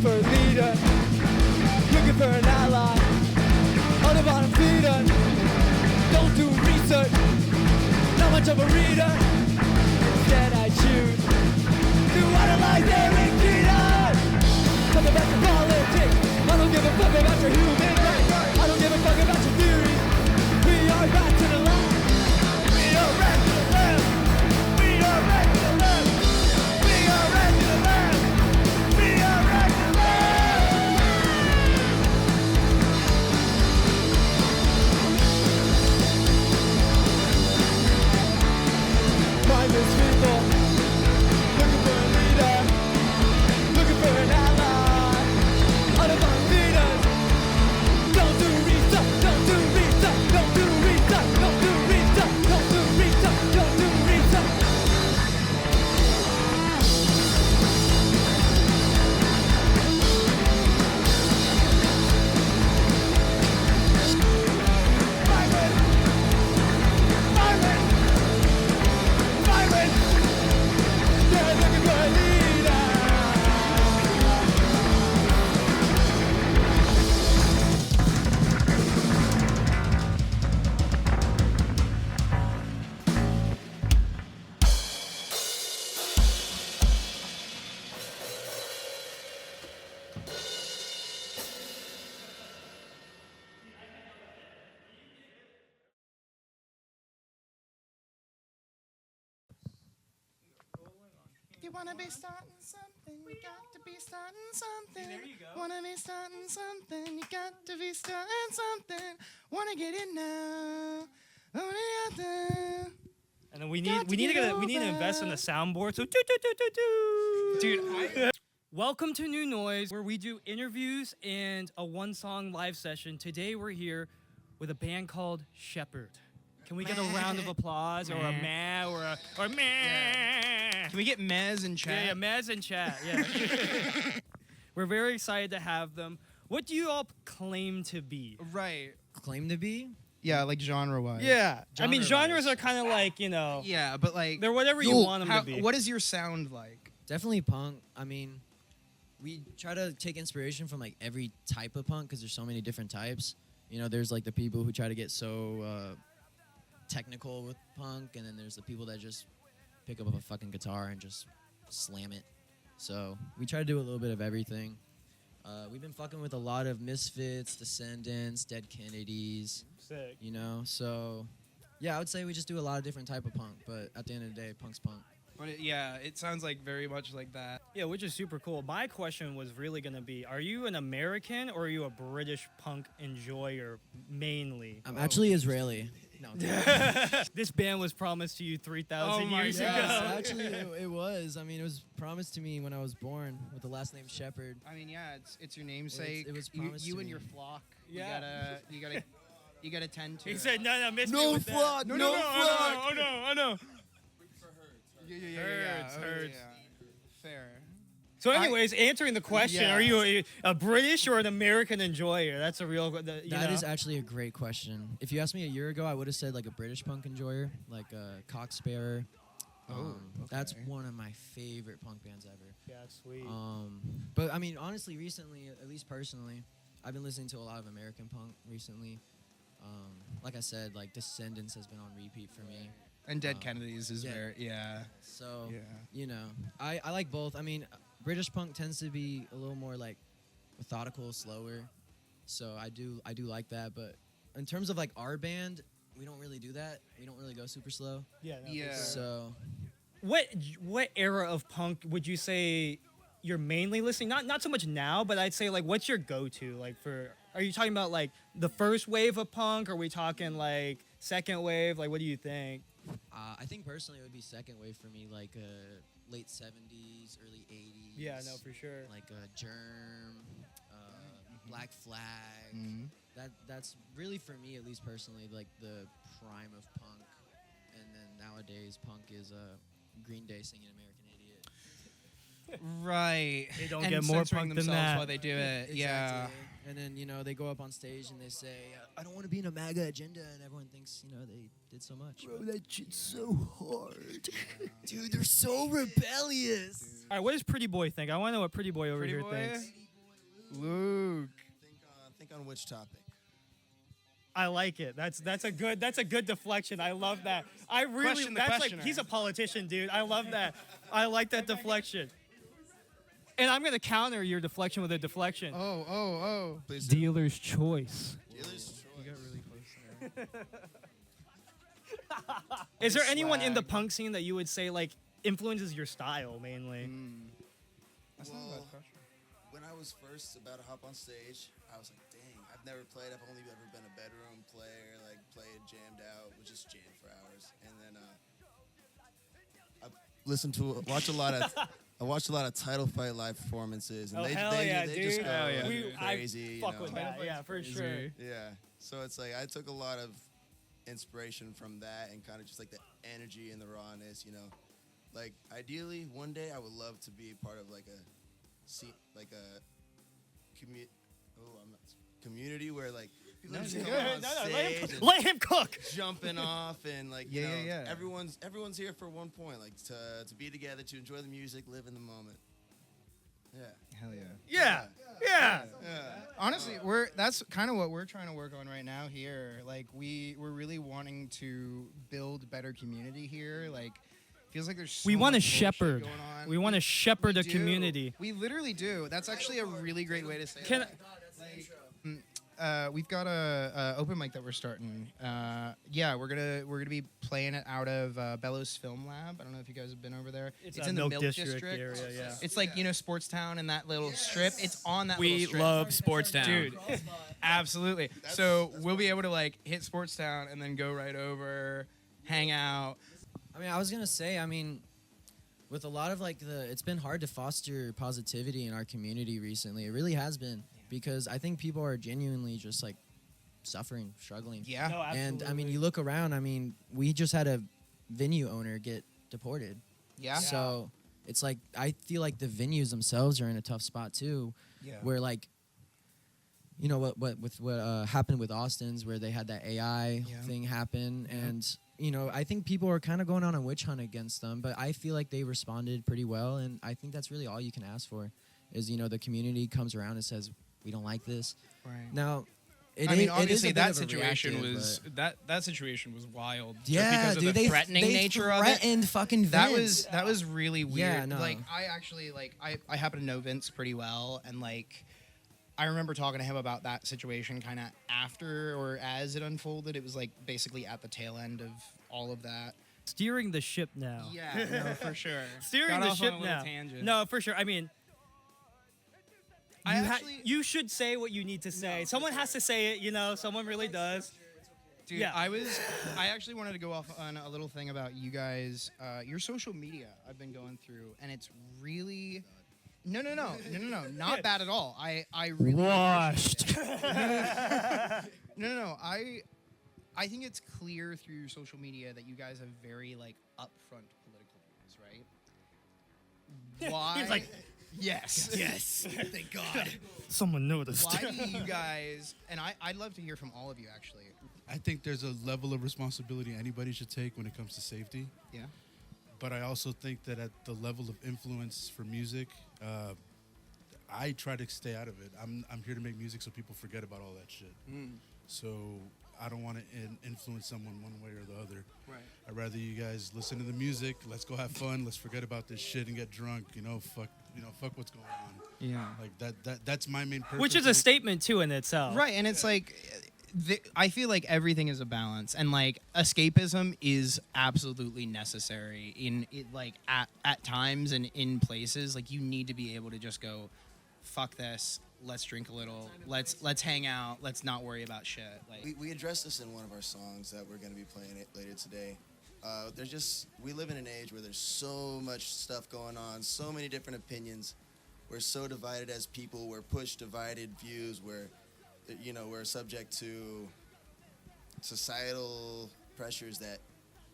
for a leader, looking for an ally, on the bottom feeder. Don't do research, not much of a reader. Instead I choose to idolize Eric Peter. Talk about your politics, I don't give a fuck about your human rights. I don't give a fuck about your theories. We are right to the left. We are right to the left. We are right to the left. We are right to the left. We are right to the left. Mindless people, looking for a leader, looking for an ally, unabomb leaders. Don't do research, don't do research, don't do research, don't do research, don't do research, don't do research. Violent, violent, violent. They're looking for a leader. You wanna be starting something, you got to be starting something. There you go. Wanna be starting something, you got to be starting something. Wanna get in now. Wanna get there. And then we Got need to get to invest in the over. soundboard. So Dude, welcome to New Noise, where we do interviews and a one-song live session. Today we're here with a band called Shepherd. Can we get a round of applause or a meh or meh? Can we get Mez in chat? Yeah, Mez and chat. Yeah. We're very excited to have them. What do you all claim to be? Right. Claim to be? Yeah, like genre-wise. Yeah, I mean Genre-wise. genres are kind of like Yeah, but like, they're whatever you want them to be. what does your sound like? Definitely punk. I mean, we try to take inspiration from like every type of punk because there's so many different types. You know, there's like the people who try to get so technical with punk, and then there's the people that just pick up a fucking guitar and just slam it. So we try to do a little bit of everything. We've been fucking with a lot of Misfits, Descendants, Dead Kennedys, Sick. you know. So yeah, I would say we just do a lot of different type of punk, but at the end of the day, punk's punk. But it sounds like very much like that. Yeah, which is super cool. My question was really going to be, are you an American or are you a British punk enjoyer mainly? I'm actually Israeli. No, This band was promised to you 3,000 Oh my years God. ago. yes, actually, it was. I mean, it was promised to me when I was born with the last name Shepherd. I mean, yeah, it's your namesake. It was you, promised you to and me. your flock. Yeah. You gotta tend to. He it. said, no, miss me No with that. flock, No, no I know. Yeah. Herds. Fair. So anyways, answering the question, Yeah. are you a British or an American enjoyer? That's a real, That is actually a great question. If you asked me a year ago, I would have said like a British punk enjoyer, like Cocksparrow. That's one of my favorite punk bands ever. Yeah, sweet. But I mean, honestly, recently, at least personally, I've been listening to a lot of American punk recently. Like I said, like Descendants has been on repeat for me. And Dead Kennedys is yeah. very, yeah. So, Yeah. you know, I like both. I mean, British punk tends to be a little more like methodical, slower. So I do like that. But in terms of like our band, we don't really do that. We don't really go super slow. Yeah. No, for Yeah. sure. So What era of punk would you say you're mainly listening? Not so much now, but I'd say like what's your go-to? Like are you talking about like the first wave of punk? Or are we talking like second wave? Like what do you think? I think personally it would be second wave for me, like late 70s, early 80s. Yeah, no, for sure. Like Germ, Black Flag. Mm-hmm. That's really for me, at least personally, like the prime of punk. And then nowadays, punk is Green Day singing American Idiot. Right. They don't and get more censoring punk than themselves that. while they do it. Yeah. Exactly. And then, you know, they go up on stage and they say, I don't want to be in a MAGA agenda. And everyone thinks, you know, they did so much. Bro, that shit's so hard. Dude, they're so rebellious. All right, what does Pretty Boy think? I want to know what Pretty Boy over Pretty here Boy? thinks. Luke. Think on which topic. I like it. That's a good deflection. I love that. I really Question the that's like questioner. he's a politician, dude. I love that. I like that deflection. And I'm gonna counter your deflection with a deflection. Oh. Please do. Dealer's choice. Dealer's You got really close there. Is there anyone in the Swag. punk scene that you would say like influences your style mainly? That's not a Well, bad question. when I was first about to hop on stage, I was like, dang, I've never played. I've only ever been a bedroom player, like played jammed out, would just jam for hours. And then I watched a lot of Title Fight live performances, and Oh, they hell they, yeah, they dude. just go Hell yeah, like, crazy. I you fuck know. with that. Yeah, for sure. Yeah. So it's like I took a lot of inspiration from that and kind of just like the energy and the rawness, you know. Like ideally, one day I would love to be part of like a community where like people are just coming on stage and Let him cook. jumping off and like you know, Yeah. everyone's here for one point, like to be together, to enjoy the music, live in the moment. Yeah. Hell yeah. Yeah. Yeah. Honestly, that's kind of what we're trying to work on right now here. Like we're really wanting to build better community here. Like feels like there's so We want to much bullshit shepherd. going on. We want to shepherd We a do. community. We literally do. That's actually a really great way to say Can that. We've got a open mic that we're starting. Yeah, we're gonna be playing it out of Bellows Film Lab. I don't know if you guys have been over there. It's in the Milk Milk District area, yeah. It's like Sportstown and that little strip. It's on that We little strip. love Sportstown. Dude, absolutely. So we'll be able to like hit Sportstown and then go right over, hang out. I mean, I was gonna say, with a lot of like it's been hard to foster positivity in our community recently. It really has been, because I think people are genuinely just like suffering, struggling. Yeah. No, And absolutely. you look around. We just had a venue owner get deported. Yeah. So it's like I feel like the venues themselves are in a tough spot too, Yeah. where like, you know what happened with Austin's, where they had that AI Yeah. thing happen, and I think people are kind of going on a witch hunt against them, but I feel like they responded pretty well, and I think that's really all you can ask for, is the community comes around and says we don't like this. Right. Now, Obviously that that situation was wild. just yeah, because dude, of the they threatening they nature of it. threatened fucking Vince. That was really weird. Yeah, no. Like I actually I happen to know Vince pretty well, and like I remember talking to him about that situation kind of after or as it unfolded. It was like basically at the tail end of all of that. Steering the ship now. Yeah, no, for sure. Steering Got the off on ship a little now. tangent. No, for sure. I mean, I you, actually, you should say what you need to say. Someone has to say it, someone really does. dude, yeah. I actually wanted to go off on a little thing about you guys. Your social media I've been going through, and it's really. No, not bad at all. I really Washed. No. I think it's clear through your social media that you guys have very like upfront political views, right? Why? He's like, yes. yes. Thank God. Someone noticed. Why do you guys? And I'd love to hear from all of you actually. I think there's a level of responsibility anybody should take when it comes to safety. Yeah. But I also think that at the level of influence for music, I try to stay out of it. I'm here to make music so people forget about all that shit. So I don't want to influence someone one way or the other. Right. I'd rather you guys listen to the music. Let's go have fun. Let's forget about this shit and get drunk. Fuck what's going on. Yeah. Like that's my main purpose. Which is a statement too in itself. Right, and it's like. I feel like everything is a balance, and like escapism is absolutely necessary in it, like at times and in places. Like you need to be able to just go, fuck this. Let's drink a little. Let's hang out. Let's not worry about shit. Like We addressed this in one of our songs that we're going to be playing it later today. We live in an age where there's so much stuff going on, so many different opinions. We're so divided as people. We're pushed divided views. We're subject to societal pressures that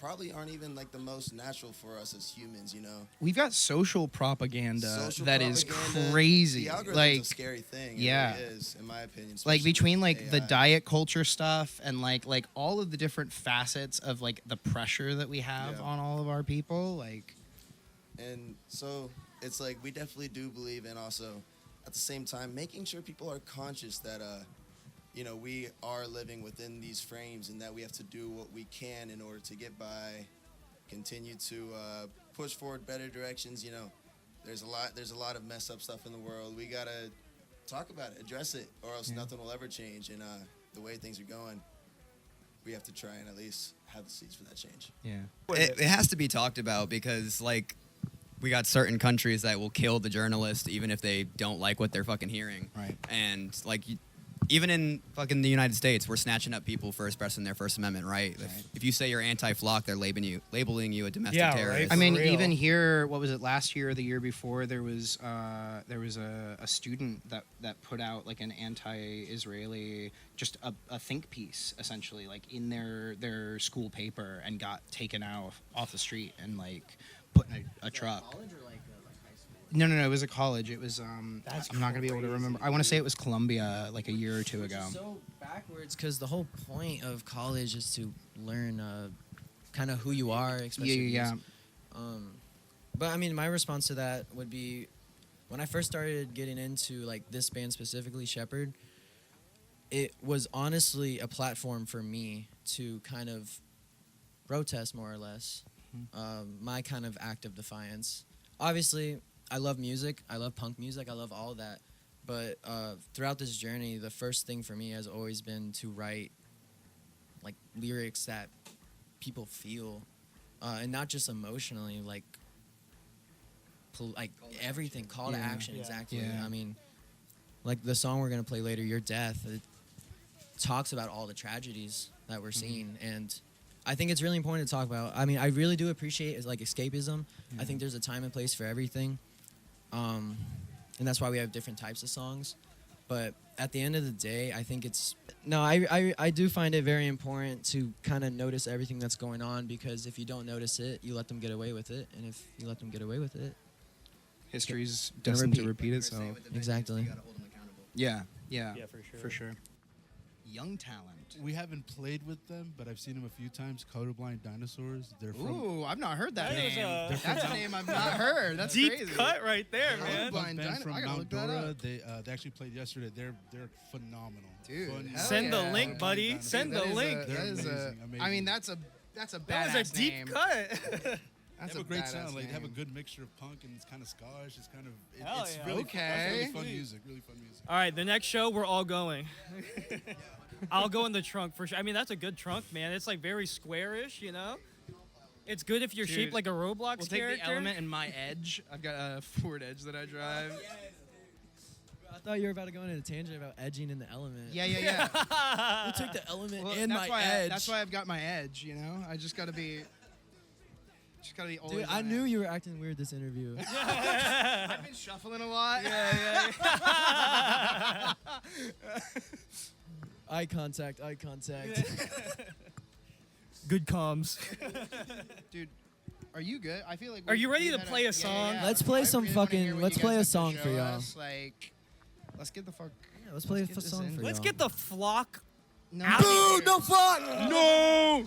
probably aren't even like the most natural for us as humans, we've got social propaganda Social that is propaganda, crazy. The algorithm's Like a scary thing. yeah. It really is, in my opinion. like especially between with like the AI. diet culture stuff and like all of the different facets of like the pressure that we have Yeah. on all of our people. Like And so it's like we definitely do believe in also at the same time, making sure people are conscious that, you know, we are living within these frames and that we have to do what we can in order to get by, continue to push forward better directions. You know, there's a lot of messed up stuff in the world. We gotta talk about it, address it, or else nothing will ever change. And the way things are going, we have to try and at least have the seeds for that change. Yeah. It has to be talked about because, like, we got certain countries that will kill the journalist even if they don't like what they're fucking hearing. Right. And, like, even in fucking the United States, we're snatching up people for expressing their First Amendment right. If you say you're anti-flock, they're labeling you a domestic Yeah, right. terrorist. I mean, real. even here, what was it, last year or the year before, there was a student that put out like an anti-Israeli, just a think piece, essentially, like in their school paper, and got taken off the street and like put in a truck. No, it was a college. It was I'm not gonna be able to remember. I want to say it was Columbia, like a year or two ago. So backwards, because the whole point of college is to learn kind of who you are, especially. Yeah. But I mean, my response to that would be, when I first started getting into like this band specifically, Shepherd, it was honestly a platform for me to kind of protest more or less, my kind of act of defiance. Obviously, I love music. I love punk music. I love all that. But throughout this journey, the first thing for me has always been to write like lyrics that people feel, and not just emotionally, like everything. Call to action, exactly. Yeah. I mean, like the song we're gonna play later, "Your Death," it talks about all the tragedies that we're seeing, and I think it's really important to talk about. I mean, I really do appreciate like escapism. I think there's a time and place for everything. And that's why we have different types of songs. But at the end of the day, I think I do find it very important to kind of notice everything that's going on, because if you don't notice it, you let them get away with it. And if you let them get away with it, History's destined to repeat itself. Exactly. Yeah, for sure. Young talent. We haven't played with them, but I've seen them a few times. Colorblind Dinosaurs. They're from. Ooh, I've not heard that That is name. a- That's a name I've not heard. That's Deep crazy. cut right there, man. Blind band Dino- from I gotta Mount look that Dora. up. They actually played yesterday. They're phenomenal. Dude, Phenomenal. hell Send the yeah. link, buddy. Dude, Send That the is link. They're that is amazing, I amazing. mean, that's a badass That was a deep name. cut. That's They have a great badass sound. Like they have a name. good mixture of punk and it's kind of ska-ish. It's kind of Hell it's yeah. really Okay. Fun, it's really fun Sweet. music. Really fun music. All right, the next show we're all going. I'll go in the trunk for sure. I mean, that's a good trunk, man. It's like very squarish, you know. It's good if you're Dude, shaped like a Roblox We'll take character. the element and my edge. I've got a Ford Edge that I drive. I thought you were about to go into a tangent about edging in the element. Yeah. You took the element Well, and that's my why edge. that's why I've got my edge. You know, I just gotta be. Always Dude, I on knew edge. you were acting weird this interview. I've been shuffling a lot. Eye contact. Good comms. Dude, are you good? I feel like. Are you ready we to had play a song? Let's play I some really wanna fucking- hear what let's you play guys a have to song for show y'all. us. Like, let's get the fuck. Yeah, let's play get a this song in. for Let's y'all. get the flock. No. Out of here. No fuck! No.